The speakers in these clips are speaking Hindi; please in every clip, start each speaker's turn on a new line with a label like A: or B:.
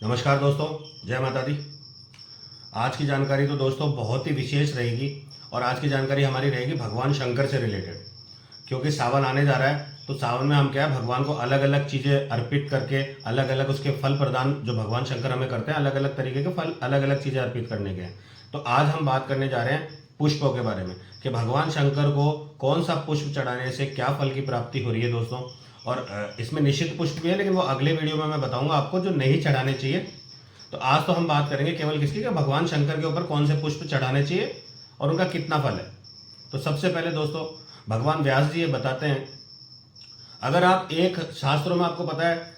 A: नमस्कार दोस्तों, जय माता दी। आज की जानकारी तो दोस्तों बहुत ही विशेष रहेगी और आज की जानकारी हमारी रहेगी भगवान शंकर से रिलेटेड। क्योंकि सावन आने जा रहा है तो सावन में हम क्या है, भगवान को अलग अलग चीज़ें अर्पित करके अलग अलग उसके फल प्रदान जो भगवान शंकर हमें करते हैं, अलग अलग तरीके के फल अलग अलग चीज़ें अर्पित करने के हैं। तो आज हम बात करने जा रहे हैं पुष्पों के बारे में कि भगवान शंकर को कौन सा पुष्प चढ़ाने से क्या फल की प्राप्ति हो रही है दोस्तों। और इसमें निश्चित पुष्प भी है, लेकिन वो अगले वीडियो में मैं बताऊंगा आपको जो नहीं चढ़ाने चाहिए। तो आज तो हम बात करेंगे केवल किसकी, कि भगवान शंकर के ऊपर कौन से पुष्प चढ़ाने चाहिए और उनका कितना फल है। तो सबसे पहले दोस्तों भगवान व्यास जी ये बताते हैं, अगर आप एक शास्त्रों में आपको पता है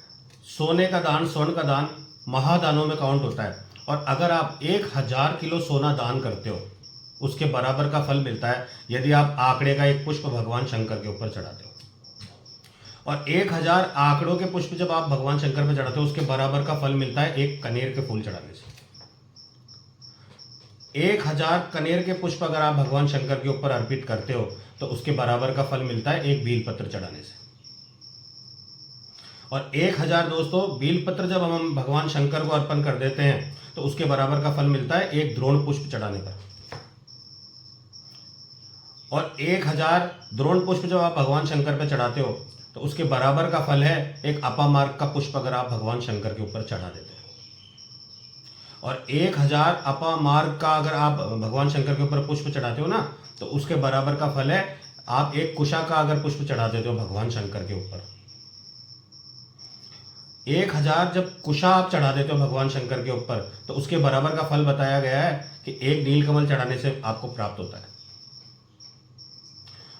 A: सोने का दान, स्वर्ण का दान महादानों में काउंट होता है, और अगर आप 1000 किलो सोना दान करते हो उसके बराबर का फल मिलता है यदि आप आंकड़े का एक पुष्प भगवान शंकर के ऊपर चढ़ाते हो। और 1000 आंकड़ों के पुष्प जब आप भगवान शंकर पे चढ़ाते हो उसके बराबर का फल मिलता है एक कनेर के फूल चढ़ाने से। 1000 कनेर के पुष्प अगर आप भगवान शंकर के ऊपर अर्पित करते हो तो उसके बराबर का फल मिलता है एक बेलपत्र चढ़ाने से। और 1000 दोस्तों बेलपत्र जब हम भगवान शंकर को अर्पण कर देते हैं तो उसके बराबर का फल मिलता है एक द्रोण पुष्प चढ़ाने पर। और 1000 द्रोण पुष्प जब आप भगवान शंकर पर चढ़ाते हो तो उसके बराबर का फल है एक अपामार्ग का पुष्प अगर आप भगवान शंकर के ऊपर चढ़ा देते हैं। और 1000 अपामार्ग का अगर आप भगवान शंकर के ऊपर पुष्प चढ़ाते हो ना तो उसके बराबर का फल है आप एक कुशा का अगर पुष्प चढ़ा देते हो भगवान शंकर के ऊपर। 1000 जब कुशा आप चढ़ा देते हो भगवान शंकर के ऊपर तो उसके बराबर का फल बताया गया है कि एक नीलकमल चढ़ाने से आपको प्राप्त होता है।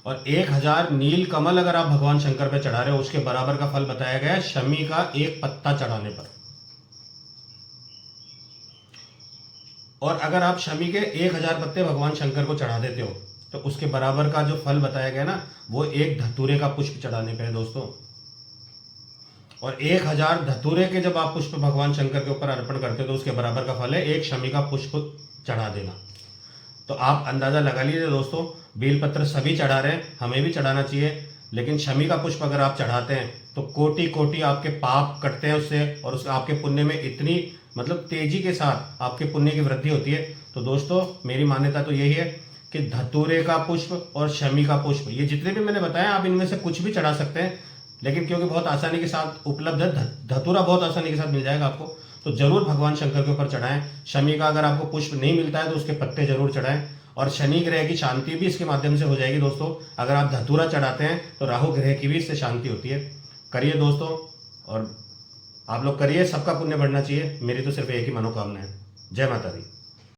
A: और 1000 नील कमल अगर आप भगवान शंकर पे चढ़ा रहे हो उसके बराबर का फल बताया गया है शमी का एक पत्ता चढ़ाने पर। और अगर आप शमी के 1000 पत्ते भगवान शंकर को चढ़ा देते हो तो उसके बराबर का जो फल बताया गया ना वो एक धतूरे का पुष्प चढ़ाने पे है दोस्तों। और 1000 धतूरे के जब आप पुष्प भगवान शंकर के ऊपर अर्पण करते हो तो उसके बराबर का फल है एक शमी का पुष्प चढ़ा देना। तो आप अंदाजा लगा लीजिए दोस्तों, बेलपत्र सभी चढ़ा रहे हैं, हमें भी चढ़ाना चाहिए, लेकिन शमी का पुष्प अगर आप चढ़ाते हैं तो कोटि कोटि आपके पाप कटते हैं उससे, और उसके आपके पुण्य में इतनी मतलब तेजी के साथ आपके पुण्य की वृद्धि होती है। तो दोस्तों मेरी मान्यता तो यही है कि धतूरे का पुष्प और शमी का पुष्प ये जितने भी मैंने बताया आप इनमें से कुछ भी चढ़ा सकते हैं, लेकिन क्योंकि बहुत आसानी के साथ उपलब्ध है, धतूरा बहुत आसानी के साथ मिल जाएगा आपको, तो जरूर भगवान शंकर के ऊपर चढ़ाएं। शमी का अगर आपको पुष्प नहीं मिलता है तो उसके पत्ते जरूर चढ़ाएं। और शनि ग्रह की शांति भी इसके माध्यम से हो जाएगी दोस्तों। अगर आप धतूरा चढ़ाते हैं तो राहु ग्रह की भी इससे शांति होती है। करिए दोस्तों, और आप लोग करिए, सबका पुण्य बढ़ना चाहिए। मेरी तो सिर्फ एक ही मनोकामना है। जय माता दी।